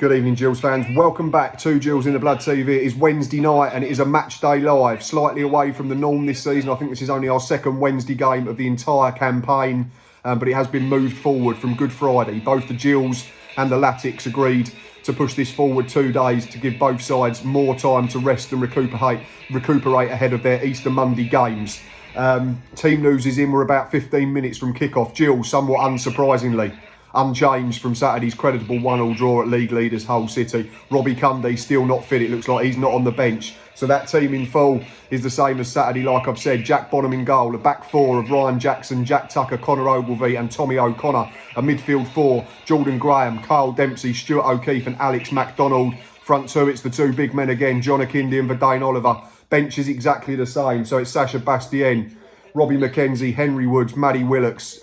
Good evening, Gills fans. Welcome back to Gills in the Blood TV. It is Wednesday night and it is a match day live, slightly away from the norm this season. I think this is only our second Wednesday game of the entire campaign, but it has been moved forward from Good Friday. Both the Gills and the Latics agreed to push this forward 2 days to give both sides more time to rest and recuperate ahead of their Easter Monday games. Team news is in. We're about 15 minutes from kick-off. Gills, somewhat unsurprisingly, unchanged from Saturday's creditable 1-1 draw at league leaders Hull City. Robbie Cundy still not fit. It looks like he's not on the bench. So that team in full is the same as Saturday, like I've said. Jack Bonham in goal. A back four of Ryan Jackson, Jack Tucker, Connor Ogilvie and Tommy O'Connor. A midfield four, Jordan Graham, Kyle Dempsey, Stuart O'Keefe and Alex MacDonald. Front two, it's the two big men again, John Akindi and Verdane Oliver. Bench is exactly the same. So it's Sasha Bastien, Robbie McKenzie, Henry Woods, Maddie Willocks,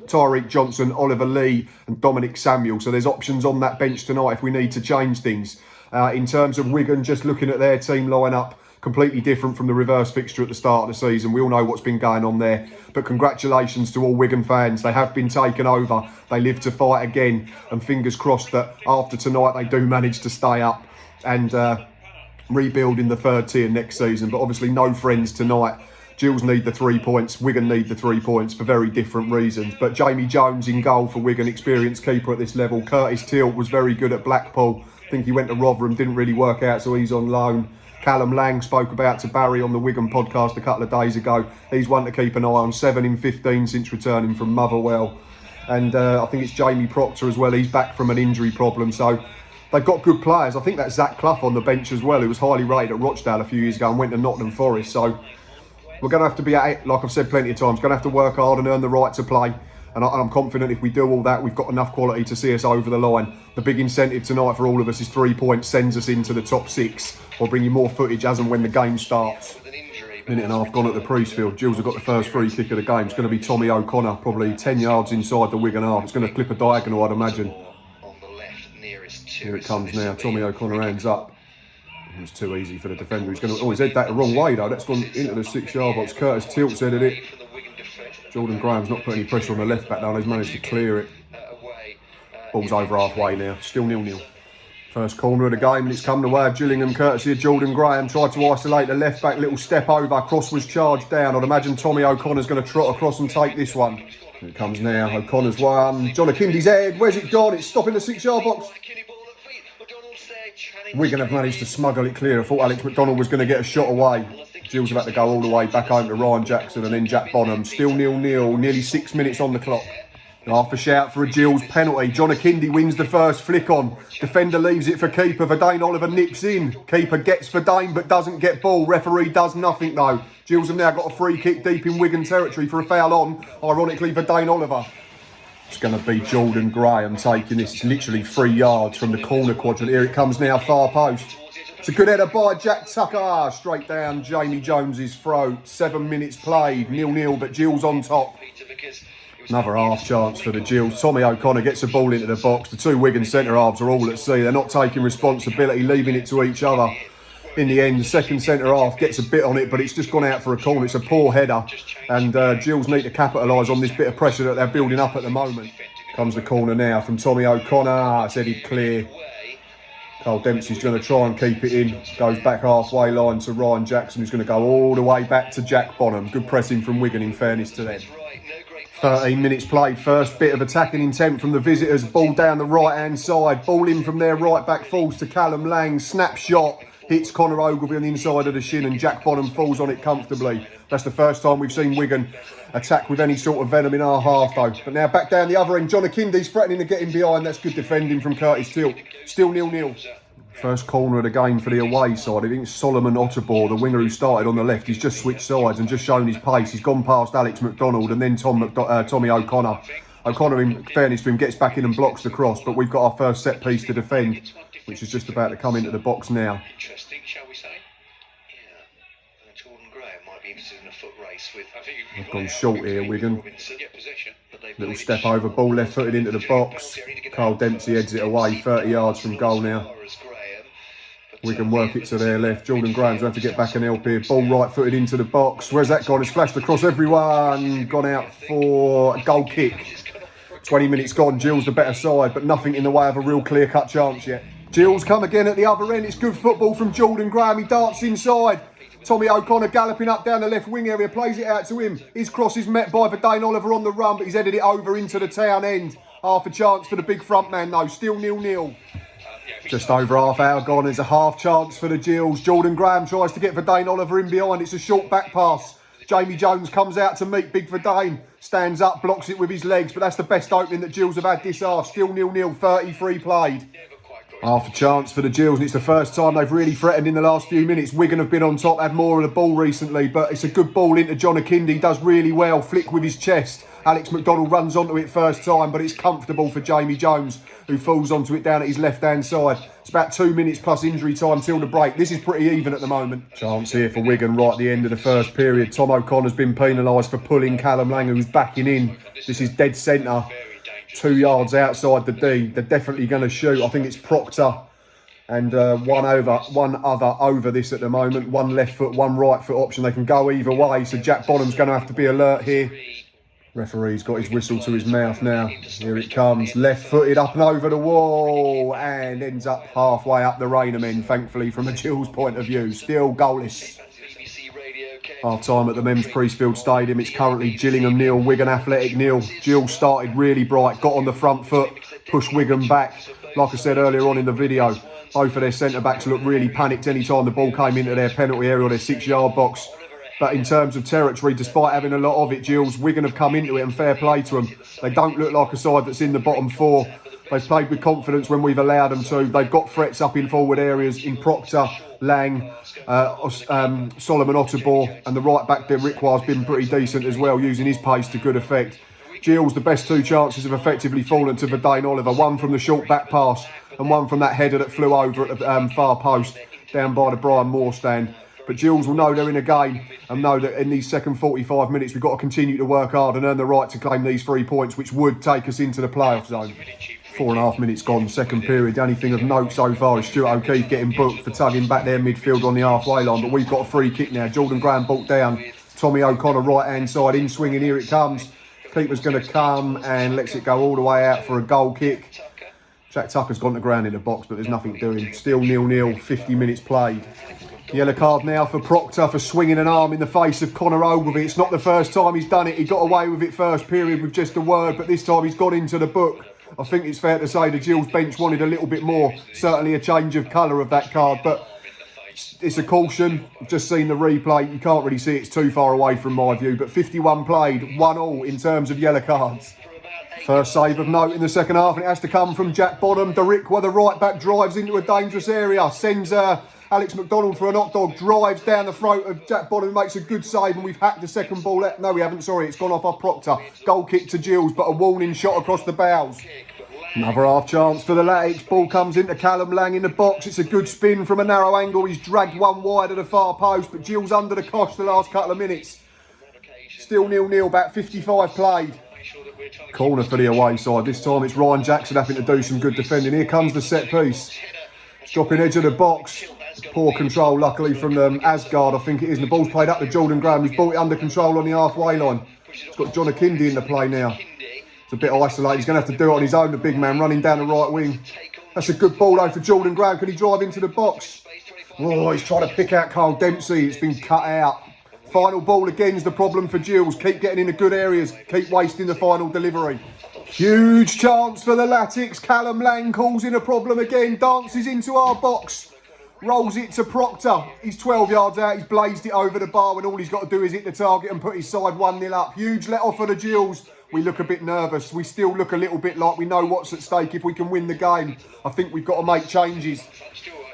Tyreek Johnson, Oliver Lee and Dominic Samuel. So there's options on that bench tonight if we need to change things. In terms of Wigan, just looking at their team lineup, completely different from the reverse fixture at the start of the season. We all know what's been going on there. But congratulations to all Wigan fans. They have been taken over. They live to fight again. And fingers crossed that after tonight they do manage to stay up and rebuild in the third tier next season. But obviously no friends tonight. Gills need the 3 points, Wigan need the 3 points for very different reasons. But Jamie Jones in goal for Wigan, experienced keeper at this level. Curtis Tilt was very good at Blackpool. I think he went to Rotherham, didn't really work out, so he's on loan. Callum Lang spoke about to Barry on the Wigan podcast a couple of days ago. He's one to keep an eye on, 7 in 15 since returning from Motherwell. And I think it's Jamie Proctor as well, he's back from an injury problem. So they've got good players. I think that's Zach Clough on the bench as well, who was highly rated at Rochdale a few years ago and went to Nottingham Forest. So we're going to have to be at it, like I've said plenty of times, going to have to work hard and earn the right to play. And I'm confident if we do all that, we've got enough quality to see us over the line. The big incentive tonight for all of us is 3 points, sends us into the top 6. We'll bring you more footage as and when the game starts. Minute and a half gone at the Priestfield. Gills have got the first free kick of the game. It's going to be Tommy O'Connor, probably 10 yards inside the Wigan half. It's going to clip a diagonal, I'd imagine. Here it comes now. Tommy O'Connor hands up. It's too easy for the defender. He's going to. Oh, he's headed that the wrong way though. That's gone into the 6-yard box. Curtis Tilt's headed it. Jordan Graham's not putting any pressure on the left back now. He's managed to clear it. Ball's over halfway now. Still 0-0. First corner of the game, and it's come the way of Gillingham, courtesy of Jordan Graham. Tried to isolate the left back. Little step over. Cross was charged down. I'd imagine Tommy O'Connor's going to trot across and take this one. Here it comes now. O'Connor's one. John Akindi's head. Where's it gone? It's stopping the 6-yard box. Wigan have managed to smuggle it clear. I thought Alex MacDonald was going to get a shot away. Gills have had to go all the way back home to Ryan Jackson and then Jack Bonham. Still 0-0, nearly 6 minutes on the clock. Half a shout for a Gills penalty. John Akindi wins the first flick on. Defender leaves it for keeper. Verdane Oliver nips in. Keeper gets Verdane but doesn't get ball. Referee does nothing though. Gills have now got a free kick deep in Wigan territory for a foul on, ironically, Verdane Oliver. It's going to be Jordan Graham taking this. It's literally 3 yards from the corner quadrant. Here it comes now, far post. It's a good header by Jack Tucker. Straight down Jamie Jones's throat. 7 minutes played, 0-0, but Gills on top. Another half chance for the Gills. Tommy O'Connor gets the ball into the box. The two Wigan centre-halves are all at sea. They're not taking responsibility, leaving it to each other. In the end, the second centre-half gets a bit on it, but it's just gone out for a corner. It's a poor header, and Gills need to capitalise on this bit of pressure that they're building up at the moment. Comes the corner now from Tommy O'Connor. It's headed clear. Kyle Dempsey's going to try and keep it in. Goes back halfway line to Ryan Jackson, who's going to go all the way back to Jack Bonham. Good pressing from Wigan, in fairness to them. 13 minutes played. First bit of attacking intent from the visitors. Ball down the right-hand side. Ball in from their right-back falls to Callum Lang. Snapshot. Hits Connor Ogilvie on the inside of the shin and Jack Bonham falls on it comfortably. That's the first time we've seen Wigan attack with any sort of venom in our half though. But now back down the other end, John Akindi's threatening to get in behind. That's good defending from Curtis Tilt. Still 0-0. First corner of the game for the away side. I think it's Solomon Otterbor, the winger who started on the left. He's just switched sides and just shown his pace. He's gone past Alex MacDonald and then Tommy O'Connor. O'Connor, in fairness to him, gets back in and blocks the cross, but we've got our first set piece to defend, which is just about to come into the box now. Interesting, shall we say? Yeah. Jordan Graham might be interested in a foot race with. They've gone short here, Wigan. Little step over, ball left footed into the box. Kyle Dempsey heads it away, 30 yards from goal now. Wigan work it to their left. Jordan Graham's going to have to get back and help here. Ball right footed into the box. Where's that gone? It's flashed across everyone. Gone out for a goal kick. 20 minutes gone, Gills the better side, but nothing in the way of a real clear-cut chance yet. Gills come again at the other end. It's good football from Jordan Graham. He darts inside. Tommy O'Connor galloping up down the left wing area, plays it out to him. His cross is met by Verdane Oliver on the run, but he's headed it over into the town end. Half a chance for the big front man though, still 0-0. Just over half hour gone, there's a half chance for the Gills. Jordan Graham tries to get Verdane Oliver in behind. It's a short back pass. Jamie Jones comes out to meet Big Verdane. Stands up, blocks it with his legs, but that's the best opening that Gills have had this half. Still 0-0, 33 played. Half a chance for the Gills, and it's the first time they've really threatened in the last few minutes. Wigan have been on top, had more of the ball recently, but it's a good ball into John Akindi. Does really well, flick with his chest. Alex McDonald runs onto it first time, but it's comfortable for Jamie Jones, who falls onto it down at his left-hand side. It's about 2 minutes plus injury time till the break. This is pretty even at the moment. Chance here for Wigan right at the end of the first period. Tom O'Connor's been penalised for pulling Callum Lang, who's backing in. This is dead centre. 2 yards outside the D. They're definitely going to shoot. I think it's Proctor and one other over this at the moment. One left foot, one right foot option. They can go either way. So Jack Bonham's going to have to be alert here. Referee's got his whistle to his mouth now. Here it comes. Left footed up and over the wall and ends up halfway up the Rainimen, thankfully, from a Gills point of view. Still goalless. Half time at the Men's Priestfield Stadium. It's currently Gillingham 0, Wigan Athletic 0. Gills started really bright, got on the front foot, pushed Wigan back. Like I said earlier on in the video, both of their centre backs looked really panicked any time the ball came into their penalty area or their 6-yard box. But in terms of territory, despite having a lot of it, Gills, Wigan have come into it and fair play to them. They don't look like a side that's in the bottom four. They've played with confidence when we've allowed them to. They've got threats up in forward areas in Proctor, Lang, Solomon Otterbor, and the right back there, Rickwar's been pretty decent as well, using his pace to good effect. Gills, the best 2 chances have effectively fallen to Verdane Oliver. One from the short back pass and one from that header that flew over at the far post down by the Brian Moore stand. But Gills will know they're in a game and know that in these second 45 minutes we've got to continue to work hard and earn the right to claim these 3 points, which would take us into the playoff zone. 4.5 minutes gone, second period. The only thing of note so far is Stuart O'Keefe getting booked for tugging back their midfield on the halfway line, but we've got a free kick now. Jordan Graham brought down. Tommy O'Connor right hand side in swinging. Here it comes. Keeper's going to come and lets it go all the way out for a goal kick. Jack Tucker's gone to ground in the box, but there's nothing doing. Still 0-0, 50 minutes played. Yellow card now for Proctor for swinging an arm in the face of Connor Ogilvie. It's not the first time he's done it. He got away with it first period with just a word, but this time he's got into the book. I think it's fair to say the Gills bench wanted a little bit more. Certainly a change of colour of that card, but it's a caution. I've just seen the replay. You can't really see it. It's too far away from my view, but 51 played, 1-1 in terms of yellow cards. First save of note in the second half, and it has to come from Jack Bonham. Derrickwa, the right back, drives into a dangerous area, sends Alex McDonald for a knock dog, drives down the throat of Jack Bonham, makes a good save, and we've hacked the second ball. No, we haven't, sorry, it's gone off our Proctor. Goal kick to Gills, but a warning shot across the bows. Another half chance for the Latics. Ball comes into Callum Lang in the box. It's a good spin from a narrow angle. He's dragged one wide of the far post, but Gills under the cosh the last couple of minutes. Still 0-0, about 55 played. Corner for the away side. This time it's Ryan Jackson having to do some good defending. Here comes the set piece. Dropping edge of the box. Poor control, luckily, from Asgard, I think it is. And the ball's played up to Jordan Graham. He's brought it under control on the halfway line. He's got John Akindi in the play now. It's a bit isolated. He's going to have to do it on his own, the big man, running down the right wing. That's a good ball, though, for Jordan Graham. Can he drive into the box? Oh, he's trying to pick out Carl Dempsey. It's been cut out. Final ball again is the problem for Gills. Keep getting into good areas. Keep wasting the final delivery. Huge chance for the Latics. Callum Lang calls in a problem again. Dances into our box. Rolls it to Proctor. He's 12 yards out. He's blazed it over the bar when all he's got to do is hit the target and put his side 1-0 up. Huge let off for the Gills. We look a bit nervous. We still look a little bit like we know what's at stake if we can win the game. I think we've got to make changes.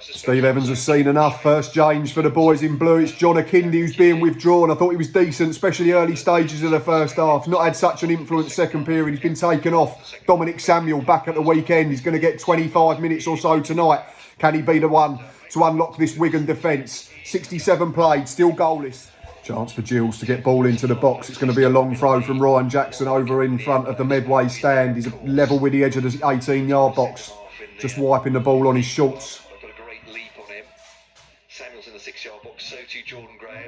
Steve Evans has seen enough. First change for the boys in blue. It's John Akindi who's being withdrawn. I thought he was decent, especially early stages of the first half. Not had such an influence second period. He's been taken off. Dominic Samuel back at the weekend. He's going to get 25 minutes or so tonight. Can he be the one to unlock this Wigan defence? 67 played, still goalless. Chance for Gills to get ball into the box. It's going to be a long throw from Ryan Jackson over in front of the Medway stand. He's level with the edge of the 18-yard box. Just wiping the ball on his shorts.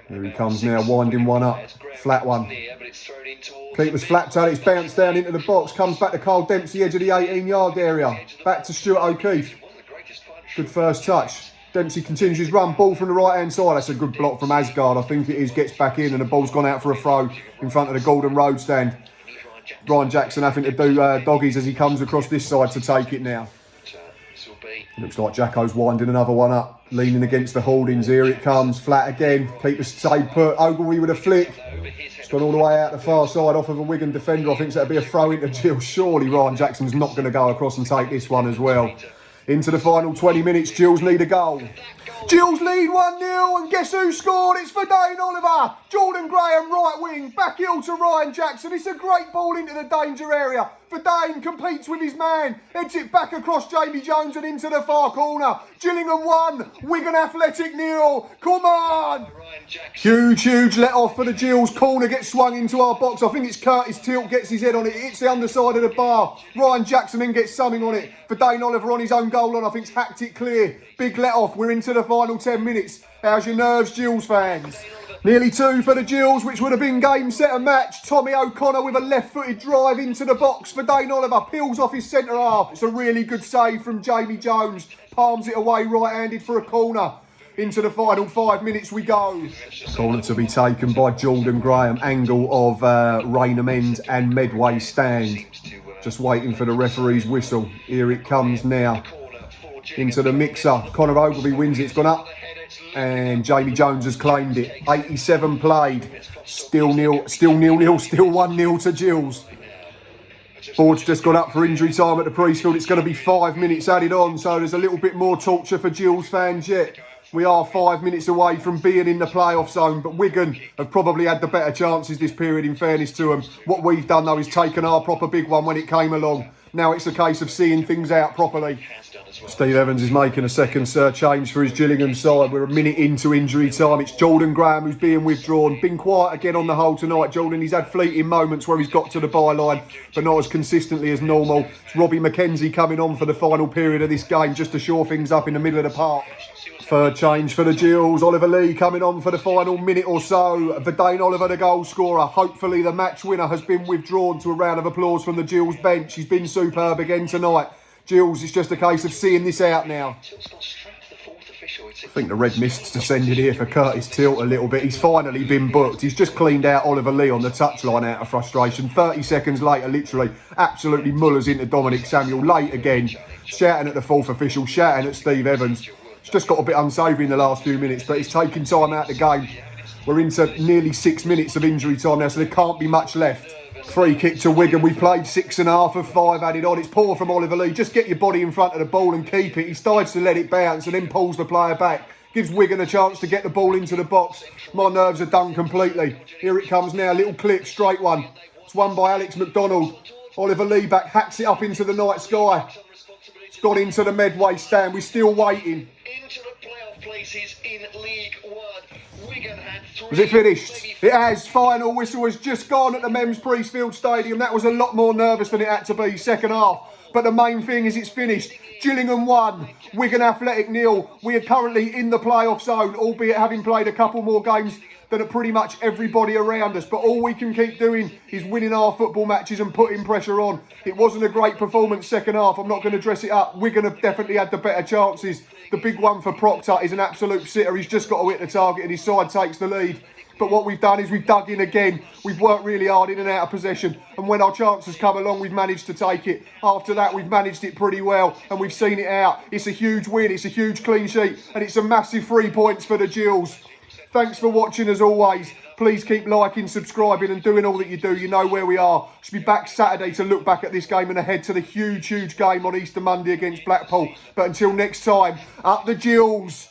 Here he comes now, winding one up. Flat one. Keeper's flapped out, it's bounced down into the box, comes back to Carl Dempsey, edge of the 18-yard area. Back to Stuart O'Keefe. Good first touch. Dempsey continues his run, ball from the right-hand side. That's a good block from Asgard, I think it is. Gets back in and the ball's gone out for a throw in front of the Gordon Road stand. Ryan Jackson having to do doggies as he comes across this side to take it now. Looks like Jacko's winding another one up, leaning against the holdings. Here it comes, flat again. Keeper stayed put. Ogilvie with a flick. It's gone all the way out the far side off of a Wigan defender. I think that'd be a throw into Gills. Surely Ryan Jackson's not going to go across and take this one as well. Into the final 20 minutes, Gills need a goal. Gills lead 1-0 and guess who scored? It's Verdane Oliver. Jordan Graham right wing, back heel to Ryan Jackson. It's a great ball into the danger area. Verdane competes with his man, heads it back across Jamie Jones and into the far corner. Gillingham 1, Wigan Athletic 0. Come on! Huge let off for the Gills. Corner gets swung into our box. I think it's Curtis Tilt gets his head on it. It hits the underside of the bar. Ryan Jackson then gets something on it. Verdane Oliver on his own goal line. I think's hacked it clear. Big let off. We're into the final 10 minutes. How's your nerves, Gills fans? Nearly 2 for the Gills, which would have been game, set and match. Tommy O'Connor with a left-footed drive into the box. Verdane Oliver peels off his centre half. It's a really good save from Jamie Jones. Palms it away right-handed for a corner. Into the final 5 minutes we go. Corner to be taken by Jordan Graham. Angle of Raynham End and Medway stand. Just waiting for the referee's whistle. Here it comes now. Into the mixer. Conor Ogilvie wins it. It's gone up. And Jamie Jones has claimed it. 87 played. Still 0-0. Still 1-0 to Gills. Board's just got up for injury time at the Priestfield. It's going to be 5 minutes added on. So there's a little bit more torture for Gills fans yet. We are 5 minutes away from being in the playoff zone, but Wigan have probably had the better chances this period, in fairness to them. What we've done, though, is taken our proper big one when it came along. Now it's a case of seeing things out properly. Steve Evans is making a second change for his Gillingham side. We're a minute into injury time. It's Jordan Graham who's being withdrawn. Been quiet again on the whole tonight, Jordan. He's had fleeting moments where he's got to the byline, but not as consistently as normal. It's Robbie McKenzie coming on for the final period of this game, just to shore things up in the middle of the park. Third change for the Gills. Oliver Lee coming on for the final minute or so. Verdane Oliver, the goal scorer. Hopefully the match winner has been withdrawn to a round of applause from the Gills bench. He's been superb again tonight. Gills, it's just a case of seeing this out now. I think the red mist's descended here for Curtis Tilt a little bit. He's finally been booked. He's just cleaned out Oliver Lee on the touchline out of frustration. 30 seconds later, literally, absolutely mullers into Dominic Samuel. Late again, shouting at the fourth official, shouting at Steve Evans. It's just got a bit unsavoury in the last few minutes, but he's taking time out of the game. We're into nearly 6 minutes of injury time now, so there can't be much left. Free kick to Wigan. We've played 6.5 of 5 added on. It's poor from Oliver Lee. Just get your body in front of the ball and keep it. He decides to let it bounce and then pulls the player back. Gives Wigan a chance to get the ball into the box. My nerves are done completely. Here it comes now. Little clip, straight one. It's won by Alex McDonald. Oliver Lee back, hacks it up into the night sky. It's gone into the Medway stand. We're still waiting. Into the playoff places in League One. Wigan had 3. Was it finished? It has. Final whistle has just gone at the Men's Priestfield Stadium. That was a lot more nervous than it had to be, second half. But the main thing is it's finished. Gillingham 1, Wigan Athletic 0. We are currently in the playoff zone, albeit having played a couple more games than pretty much everybody around us. But all we can keep doing is winning our football matches and putting pressure on. It wasn't a great performance second half. I'm not going to dress it up. Wigan have definitely had the better chances. The big one for Proctor is an absolute sitter. He's just got to hit the target and his side takes the lead. But what we've done is we've dug in again. We've worked really hard in and out of possession. And when our chances come along, we've managed to take it. After that, we've managed it pretty well. And we've seen it out. It's a huge win. It's a huge clean sheet. And it's a massive 3 points for the Gills. Thanks for watching as always. Please keep liking, subscribing and doing all that you do. You know where we are. Should be back Saturday to look back at this game and ahead to the huge game on Easter Monday against Blackpool. But until next time, up the Gills.